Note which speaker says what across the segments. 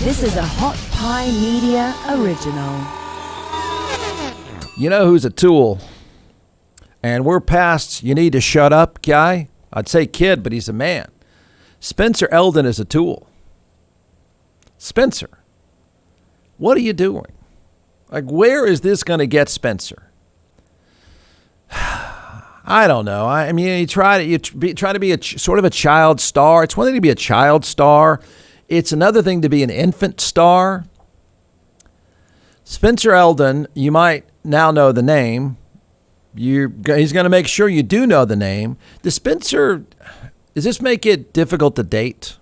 Speaker 1: This is a Hot Pie Media original.
Speaker 2: You know who's a tool? And we're past you need to shut up guy. I'd say kid, but he's a man. Spencer Eldon is a tool. Spencer, what are you doing? Like, where is this going to get Spencer? I don't know. I mean, you try to be sort of a child star. It's one thing to be a child star. It's another thing to be an infant star. Spencer Eldon, you might now know the name. He's going to make sure you do know the name. Does this make it difficult to date?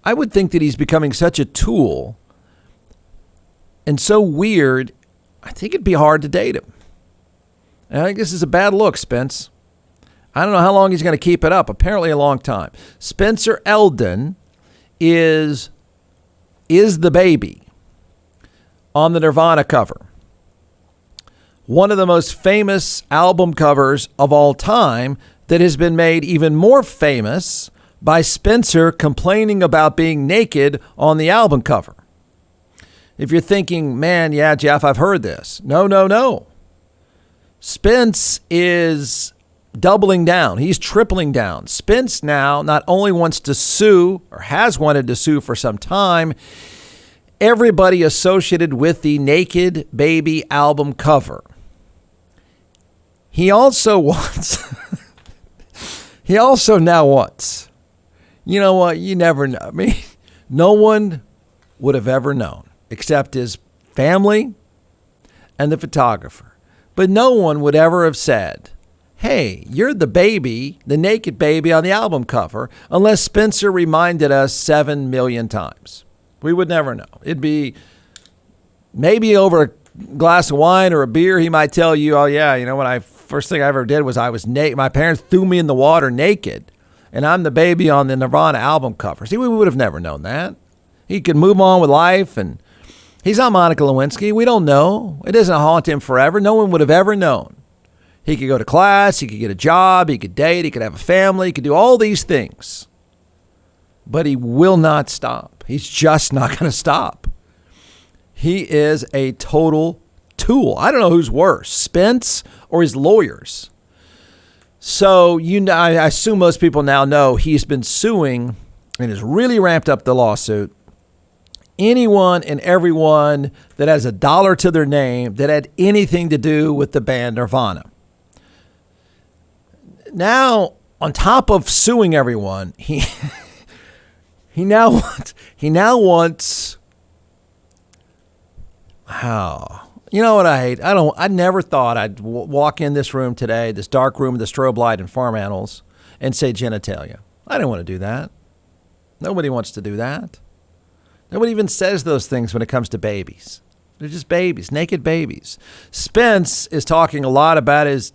Speaker 2: I would think that he's becoming such a tool and so weird, I think it'd be hard to date him. And I think this is a bad look, Spence. I don't know how long he's going to keep it up. Apparently a long time. Spencer Eldon is the baby on the Nirvana cover. One of the most famous album covers of all time that has been made even more famous by Spencer complaining about being naked on the album cover. If you're thinking, man, yeah, Jeff, I've heard this. No. Spence is doubling down. He's tripling down. Spence now not only wants to sue, or has wanted to sue for some time, everybody associated with the Naked Baby album cover. He also now wants, you know what, you never know. I mean, no one would have ever known except his family and the photographer. But no one would ever have said, hey, you're the baby, the naked baby on the album cover, unless Spencer reminded us 7 million times. We would never know. It'd be maybe over a glass of wine or a beer. He might tell you, oh yeah, you know what, first thing I ever did was I was naked. My parents threw me in the water naked, and I'm the baby on the Nirvana album cover. See, we would have never known that. He could move on with life, and he's not Monica Lewinsky. We don't know. It doesn't haunt him forever. No one would have ever known. He could go to class, he could get a job, he could date, he could have a family, he could do all these things. But he will not stop. He's just not going to stop. He is a total tool. I don't know who's worse, Spence or his lawyers. So, I assume most people now know he's been suing and has really ramped up the lawsuit. Anyone and everyone that has a dollar to their name that had anything to do with the band Nirvana. Now, on top of suing everyone, he now wants. How? You know what I hate? I never thought I'd walk in this room today, this dark room with the strobe light and farm animals, and say genitalia. I didn't want to do that. Nobody wants to do that. Nobody even says those things when it comes to babies. They're just babies, naked babies. Spence is talking a lot about his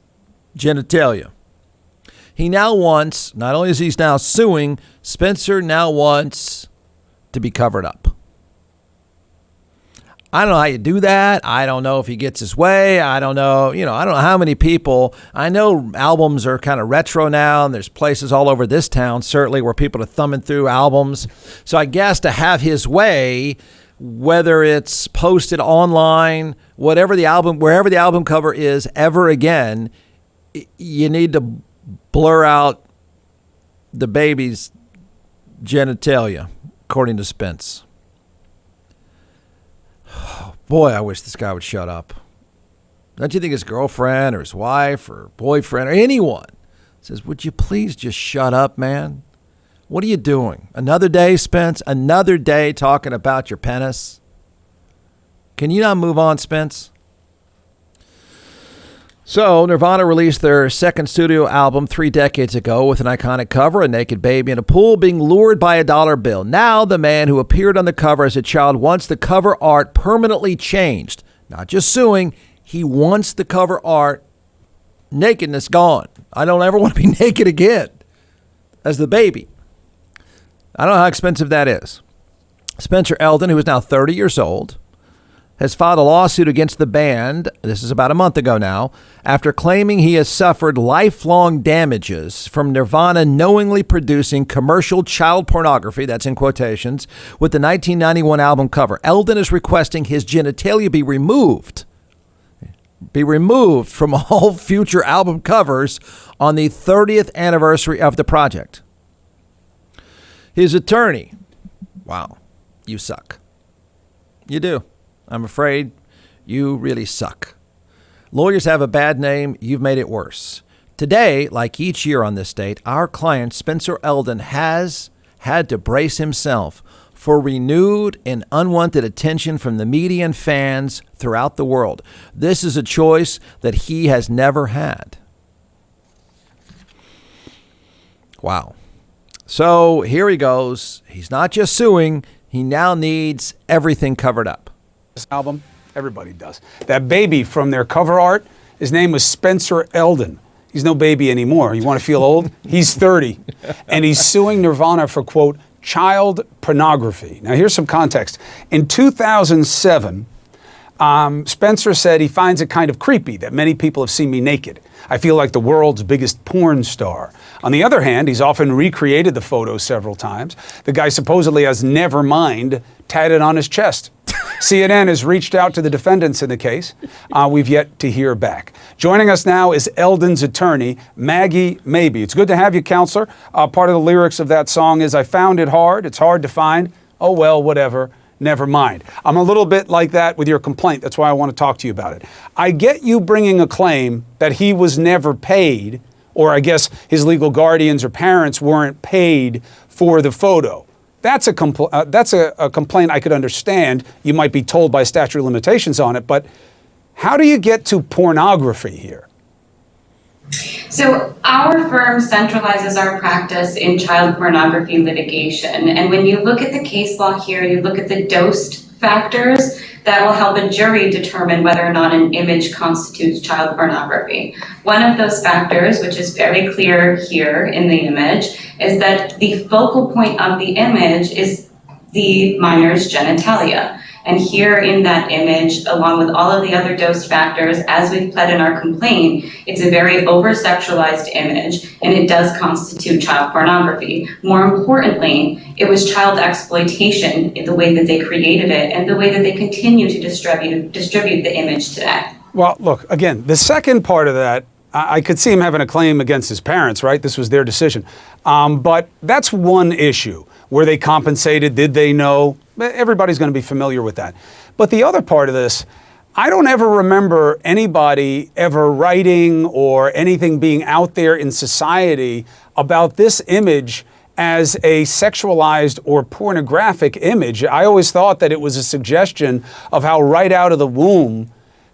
Speaker 2: genitalia. He now wants, not only is he now suing, Spencer now wants to be covered up. I don't know how you do that. I don't know if he gets his way. I don't know. I don't know how many people. I know albums are kind of retro now, and there's places all over this town, certainly, where people are thumbing through albums. So I guess to have his way, whether it's posted online, wherever the album cover is ever again, you need to blur out the baby's genitalia, according to Spence. Boy, I wish this guy would shut up. Don't you think his girlfriend or his wife or boyfriend or anyone says, would you please just shut up, man? What are you doing? Another day, Spence? Another day talking about your penis? Can you not move on, Spence? So, Nirvana released their second studio album 3 decades ago with an iconic cover, a naked baby in a pool being lured by a dollar bill. Now, the man who appeared on the cover as a child wants the cover art permanently changed. Not just suing, he wants the cover art nakedness gone. I don't ever want to be naked again as the baby. I don't know how expensive that is. Spencer Eldon, who is now 30 years old, has filed a lawsuit against the band, this is about a month ago now, after claiming he has suffered lifelong damages from Nirvana knowingly producing commercial child pornography, that's in quotations, with the 1991 album cover. Eldon is requesting his genitalia be removed from all future album covers on the 30th anniversary of the project. His attorney, wow, you suck. You do. I'm afraid you really suck. Lawyers have a bad name. You've made it worse. Today, like each year on this date, our client, Spencer Eldon, has had to brace himself for renewed and unwanted attention from the media and fans throughout the world. This is a choice that he has never had. Wow. So here he goes. He's not just suing. He now needs everything covered up.
Speaker 3: This album, everybody does. That baby from their cover art, his name was Spencer Eldon. He's no baby anymore. You want to feel old? He's 30. And he's suing Nirvana for, quote, child pornography. Now, here's some context. In 2007, Spencer said he finds it kind of creepy that many people have seen me naked. I feel like the world's biggest porn star. On the other hand, he's often recreated the photo several times. The guy supposedly has Nevermind tatted on his chest. CNN has reached out to the defendants in the case. We've yet to hear back. Joining us now is Eldon's attorney, Maggie Maybe. It's good to have you, counselor. Part of the lyrics of that song is, I found it hard. It's hard to find. Oh, well, whatever. Never mind. I'm a little bit like that with your complaint. That's why I want to talk to you about it. I get you bringing a claim that he was never paid, or I guess his legal guardians or parents weren't paid for the photo. That's a complaint I could understand. You might be told by statute of limitations on it, but how do you get to pornography here?
Speaker 4: So our firm centralizes our practice in child pornography litigation. And when you look at the case law here, you look at the dosed factors that will help a jury determine whether or not an image constitutes child pornography. One of those factors, which is very clear here in the image, is that the focal point of the image is the minor's genitalia. And here in that image, along with all of the other dosed factors, as we've pled in our complaint, it's a very over-sexualized image, and it does constitute child pornography. More importantly, it was child exploitation in the way that they created it and the way that they continue to distribute the image today. Well,
Speaker 3: look, again, the second part of that, I could see him having a claim against his parents, right? This was their decision. But that's one issue. Were they compensated? Did they know? Everybody's going to be familiar with that. But the other part of this, I don't ever remember anybody ever writing or anything being out there in society about this image as a sexualized or pornographic image. I always thought that it was a suggestion of how right out of the womb,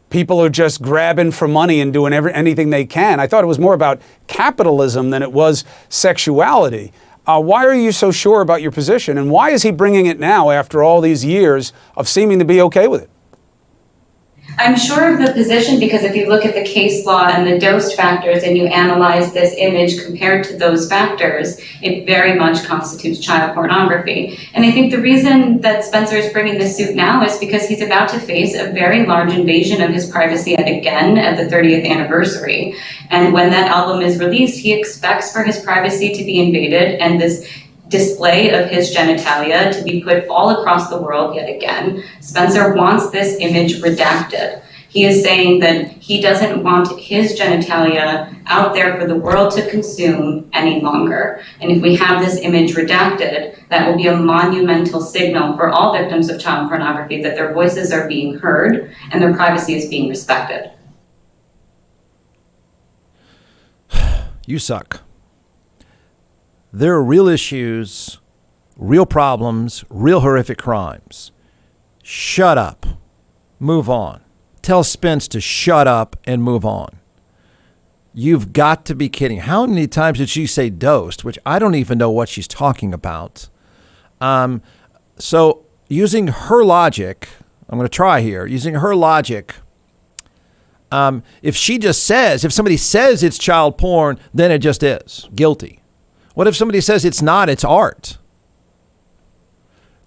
Speaker 3: people are just grabbing for money and doing anything they can. I thought it was more about capitalism than it was sexuality. Why are you so sure about your position? And why is he bringing it now after all these years of seeming to be okay with it?
Speaker 4: I'm sure of the position because if you look at the case law and the dosed factors and you analyze this image compared to those factors, it very much constitutes child pornography. And I think the reason that Spencer is bringing this suit now is because he's about to face a very large invasion of his privacy yet again at the 30th anniversary. And when that album is released, he expects for his privacy to be invaded and this display of his genitalia to be put all across the world yet again. Spencer wants this image redacted. He is saying that he doesn't want his genitalia out there for the world to consume any longer. And if we have this image redacted, that will be a monumental signal for all victims of child pornography that their voices are being heard and their privacy is being respected.
Speaker 2: You suck. There are real issues, real problems, real horrific crimes. Shut up. Move on. Tell Spence to shut up and move on. You've got to be kidding. How many times did she say dosed, which I don't even know what she's talking about. So using her logic, I'm going to try here, using her logic, if somebody says it's child porn, then it just is guilty. What if somebody says it's not, it's art?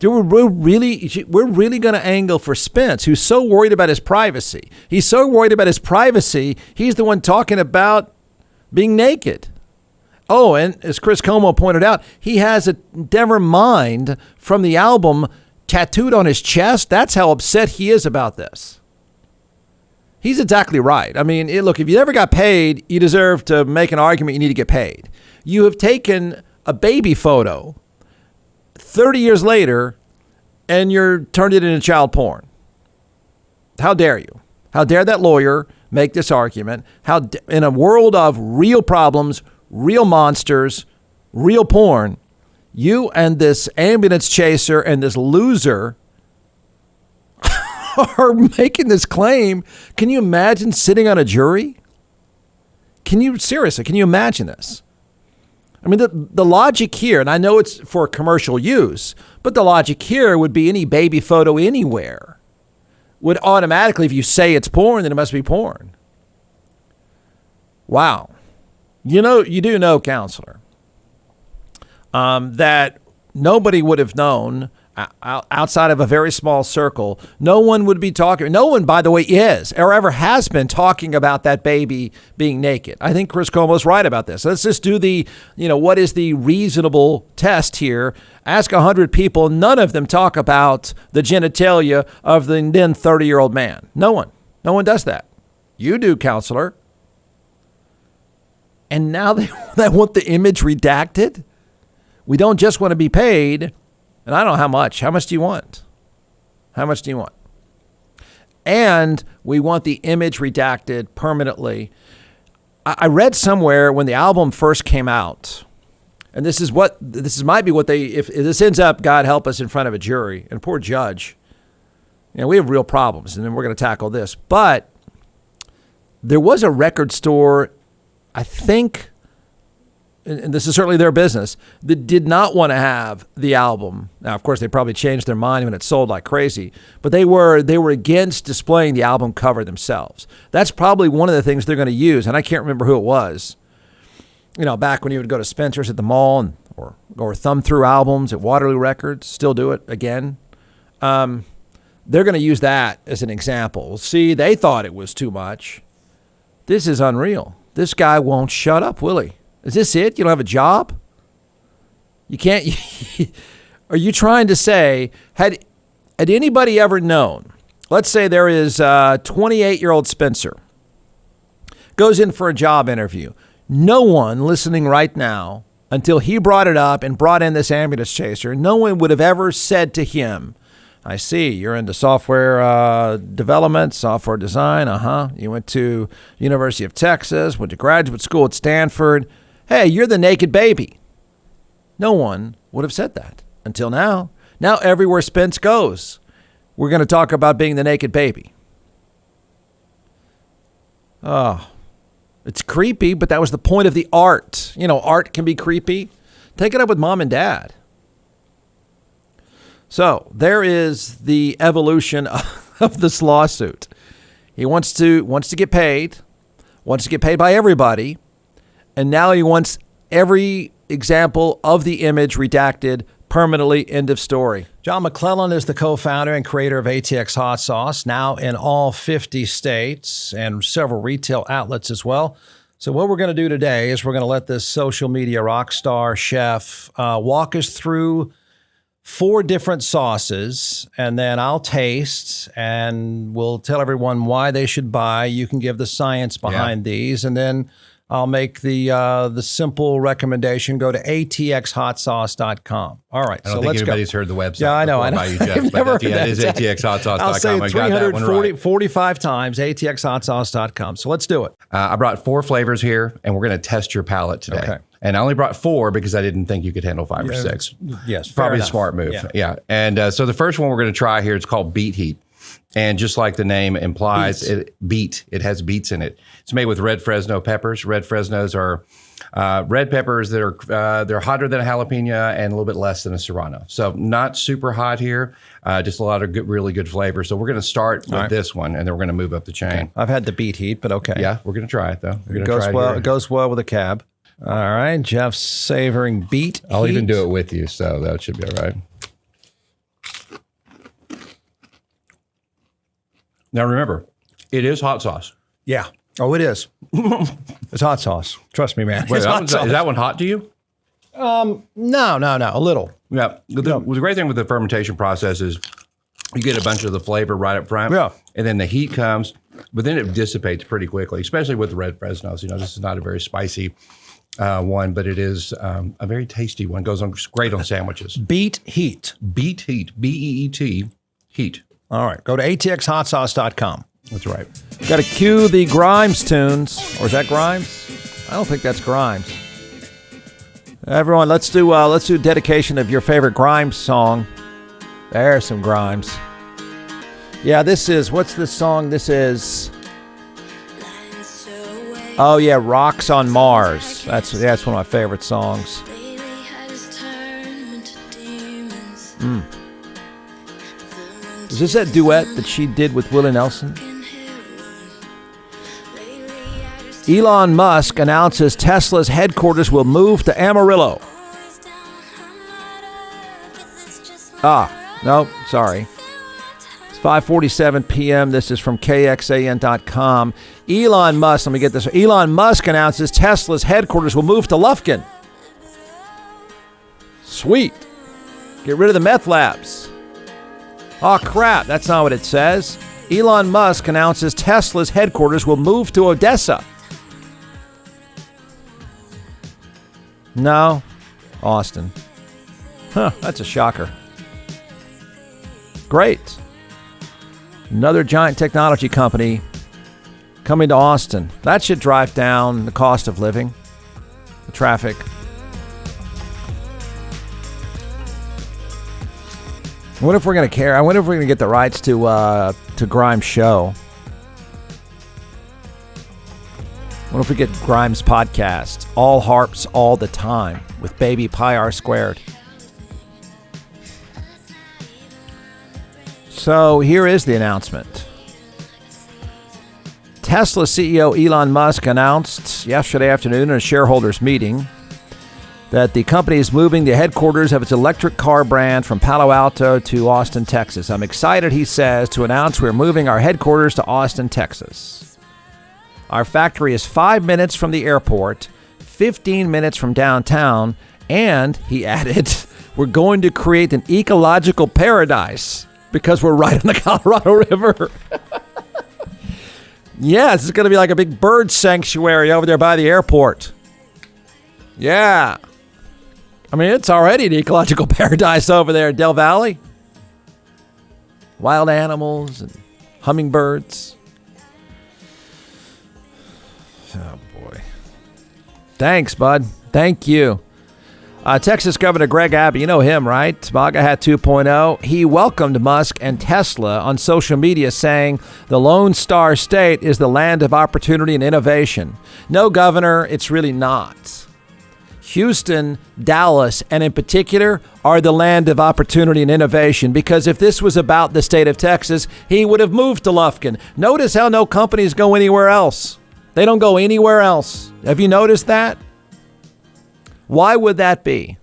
Speaker 2: Dude, we're really going to angle for Spence, who's so worried about his privacy. He's so worried about his privacy, he's the one talking about being naked. Oh, and as Chris Como pointed out, he has a Nevermind from the album tattooed on his chest. That's how upset he is about this. He's exactly right. I mean, look, if you never got paid, you deserve to make an argument you need to get paid. You have taken a baby photo 30 years later, and you're turned it into child porn. How dare you? How dare that lawyer make this argument? In a world of real problems, real monsters, real porn, you and this ambulance chaser and this loser are making this claim. Can you imagine sitting on a jury? Can you imagine this? I mean, the logic here, and I know it's for commercial use, but the logic here would be any baby photo anywhere would automatically, if you say it's porn, then it must be porn. Wow. You do know, counselor, that nobody would have known outside of a very small circle. No one would be talking. No one, by the way, is or ever has been talking about that baby being naked. I think Chris Como's right about this. Let's just do what is the reasonable test here? Ask 100 people. None of them talk about the genitalia of the then 30-year-old man. No one does that. You do, counselor. And now they want the image redacted? We don't just want to be paid. And I don't know how much. How much do you want? How much do you want? And we want the image redacted permanently. I read somewhere when the album first came out, and this might be what if this ends up, God help us, in front of a jury and a poor judge. We have real problems, and then we're going to tackle this. But there was a record store, I think, and this is certainly their business, that did not want to have the album. Now, of course, they probably changed their mind when it sold like crazy, but they were against displaying the album cover themselves. That's probably one of the things they're going to use, and I can't remember who it was. Back when you would go to Spencer's at the mall or thumb through albums at Waterloo Records, still do it again. They're going to use that as an example. See, they thought it was too much. This is unreal. This guy won't shut up, will he? Is this it? You don't have a job? You can't. Are you trying to say, had anybody ever known? Let's say there is 28-year-old Spencer goes in for a job interview. No one listening right now, until he brought it up and brought in this ambulance chaser, no one would have ever said to him, I see, you're into software development, software design. You went to University of Texas, went to graduate school at Stanford. Hey, you're the naked baby. No one would have said that until now. Now everywhere Spence goes, we're going to talk about being the naked baby. Oh, it's creepy, but that was the point of the art. Art can be creepy. Take it up with mom and dad. So there is the evolution of this lawsuit. He wants to get paid, by everybody. And now he wants every example of the image redacted permanently. End of story. John McClellan is the co-founder and creator of ATX Hot Sauce, now in all 50 states and several retail outlets as well. So what we're going to do today is we're going to let this social media rock star chef walk us through 4 different sauces, and then I'll taste and we'll tell everyone why they should buy. You can give the science behind these, and then I'll make the simple recommendation. Go to atxhotsauce.com. All right,
Speaker 5: I don't think anybody's heard the website.
Speaker 2: Yeah, I know.
Speaker 5: About you, Jeff, but it is atxhotsauce.com.
Speaker 2: I'll say
Speaker 5: I got that one right.
Speaker 2: 45 times, atxhotsauce.com. So let's do it.
Speaker 5: I brought 4 flavors here, and we're going to test your palate today.
Speaker 2: Okay.
Speaker 5: And I only brought 4 because I didn't think you could handle 5 or 6.
Speaker 2: Yes,
Speaker 5: probably a smart move. Yeah. And so the first one we're going to try here, it's called Beet Heat. And just like the name implies, it has beets in it. It's made with red Fresno peppers. Red Fresnos are red peppers that are they're hotter than a jalapeno and a little bit less than a serrano. So not super hot here, just a lot of really good flavor. So we're going to start with this one, and then we're going to move up the chain.
Speaker 2: Okay. I've had the Beet Heat, but okay.
Speaker 5: Yeah, we're going to try it though.
Speaker 2: It goes well with a cab. All right, Jeff's savoring Beet Heat.
Speaker 5: I'll even do it with you, so that should be all right. Now remember, it is hot sauce.
Speaker 2: Yeah. Oh, it is. It's hot sauce. Trust me, man.
Speaker 5: Wait,
Speaker 2: It's hot
Speaker 5: is
Speaker 2: sauce.
Speaker 5: that one hot to you?
Speaker 2: No. A little.
Speaker 5: Yeah. The great thing with the fermentation process is you get a bunch of the flavor right up front.
Speaker 2: Yeah.
Speaker 5: And then the heat comes, but then it dissipates pretty quickly, especially with the red Fresnos. This is not a very spicy one, but it is a very tasty one. Goes on great on sandwiches.
Speaker 2: Beet heat.
Speaker 5: Beet heat. B-E-E-T. Heat.
Speaker 2: All right. Go to atxhotsauce.com.
Speaker 5: That's right.
Speaker 2: Got to cue the Grimes tunes. Or is that Grimes? I don't think that's Grimes. Everyone, let's do a dedication of your favorite Grimes song. There's some Grimes. Yeah, this is, what's this song? This is, oh yeah, Rocks on Mars. That's one of my favorite songs. Is this that duet that she did with Willie Nelson? Elon Musk announces Tesla's headquarters will move to Amarillo. No, sorry. It's 5:47 p.m. This is from KXAN.com. Elon Musk, let me get this. Elon Musk announces Tesla's headquarters will move to Lufkin. Sweet. Get rid of the meth labs. Oh, crap. That's not what it says. Elon Musk announces Tesla's headquarters will move to Odessa. No, Austin. That's a shocker. Great. Another giant technology company coming to Austin. That should drive down the cost of living, the traffic. I wonder if we're going to care. I wonder if we're going to get the rights to Grimes' show. What if we get Grimes' podcast, All Harps All the Time, with Baby Pi R Squared? So here is the announcement. Tesla CEO Elon Musk announced yesterday afternoon in a shareholders meeting that the company is moving the headquarters of its electric car brand from Palo Alto to Austin, Texas. I'm excited, he says, to announce we're moving our headquarters to Austin, Texas. Our factory is 5 minutes from the airport, 15 minutes from downtown, and, he added, we're going to create an ecological paradise because we're right on the Colorado River. Yeah, this is going to be like a big bird sanctuary over there by the airport. Yeah. I mean, it's already an ecological paradise over there in Del Valley. Wild animals and hummingbirds. Oh, boy. Thanks, bud. Thank you. Texas Governor Greg Abbott, you know him, right? MAGA Hat 2.0. He welcomed Musk and Tesla on social media, saying the Lone Star State is the land of opportunity and innovation. No, Governor, it's really not. Houston, Dallas, and in particular are the land of opportunity and innovation, because if this was about the state of Texas, he would have moved to Lufkin. Notice how no companies go anywhere else. They don't go anywhere else. Have you noticed that? Why would that be?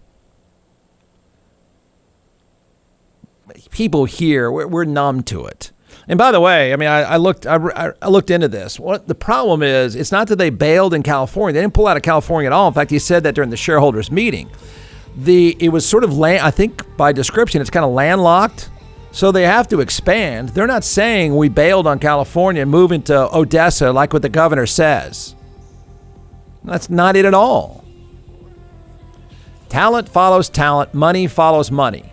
Speaker 2: People here, we're numb to it. And by the way, I mean, I looked into this. What the problem is, it's not that they bailed in California. They didn't pull out of California at all. In fact, he said that during the shareholders meeting. It was sort of I think by description, it's kind of landlocked. So they have to expand. They're not saying we bailed on California and moving to Odessa like what the governor says. That's not it at all. Talent follows talent. Money follows money.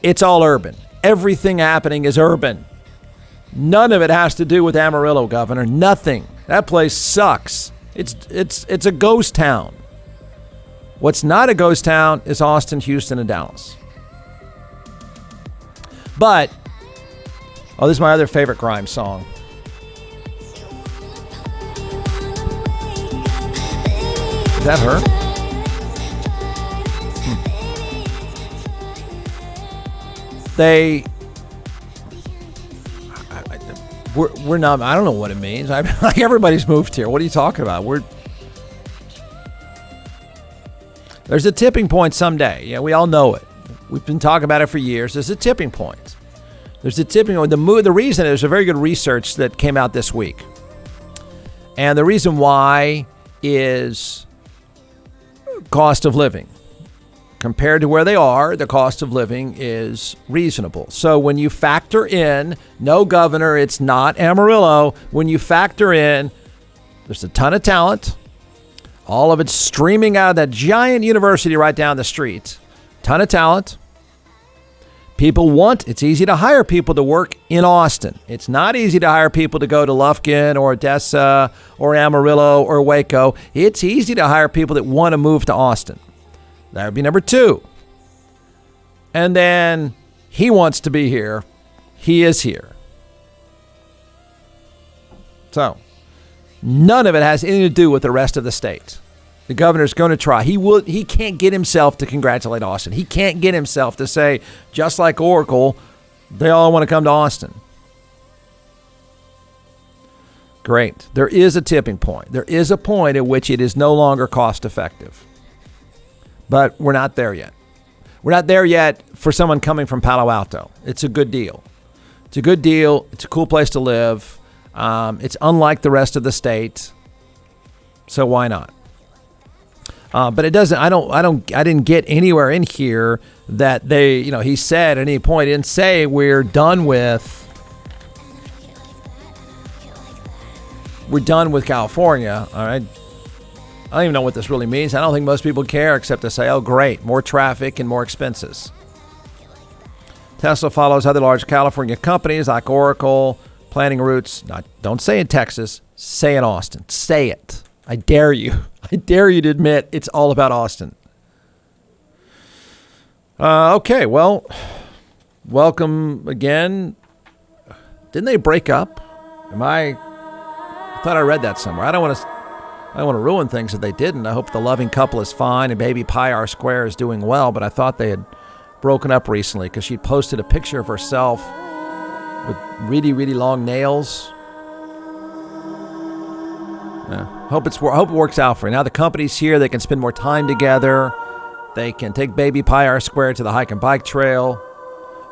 Speaker 2: It's all urban. Everything happening is urban. None of it has to do with Amarillo, Governor. Nothing. That place sucks. It's a ghost town. What's not a ghost town is Austin, Houston, and Dallas. But, this is my other favorite Grimes song. Is that her? We're not, I don't know what it means. Like everybody's moved here. What are you talking about? There's a tipping point someday. Yeah, we all know it. We've been talking about it for years. There's a tipping point. There's a tipping point. The reason, there's a very good research that came out this week. And the reason why is cost of living. Compared to where they are, the cost of living is reasonable. So when you factor in, no governor, it's not Amarillo. When you factor in, there's a ton of talent. All of it's streaming out of that giant university right down the street. Ton of talent. It's easy to hire people to work in Austin. It's not easy to hire people to go to Lufkin or Odessa or Amarillo or Waco. It's easy to hire people that want to move to Austin. That would be number 2. And then he wants to be here. He is here. So none of it has anything to do with the rest of the state. The governor's going to try. He can't get himself to congratulate Austin. He can't get himself to say, just like Oracle, they all want to come to Austin. Great. There is a tipping point. There is a point at which it is no longer cost effective. But we're not there yet. We're not there yet for someone coming from Palo Alto. It's a good deal. It's a good deal. It's a cool place to live. It's unlike the rest of the state. So why not? But it doesn't. I didn't get anywhere in here that he said at any point, he didn't say we're done with California. All right. I don't even know what this really means. I don't think most people care except to say, oh, great, more traffic and more expenses. Tesla follows other large California companies like Oracle, planning routes. Don't say in Texas, say in Austin. Say it. I dare you. I dare you to admit it's all about Austin. Okay, well, welcome again. Didn't they break up? I thought I read that somewhere. I don't want to ruin things if they didn't. I hope the loving couple is fine and baby Pi R Square is doing well, but I thought they had broken up recently because she'd posted a picture of herself with really, really long nails. Yeah. Hope it works out for you. Now the company's here. They can spend more time together. They can take baby Pi R Square to the hike and bike trail.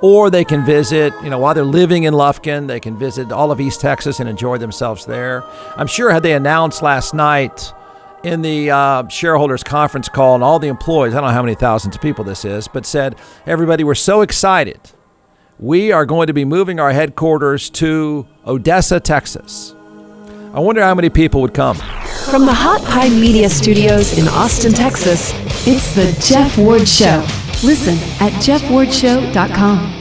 Speaker 2: Or they can visit, while they're living in Lufkin, they can visit all of East Texas and enjoy themselves there. I'm sure had they announced last night in the shareholders conference call and all the employees, I don't know how many thousands of people this is, but said, everybody, we're so excited. We are going to be moving our headquarters to Odessa, Texas. I wonder how many people would come.
Speaker 1: From the Hot Pie Media Studios in Austin, Texas, it's the Jeff Ward Show. Listen at jeffwardshow.com.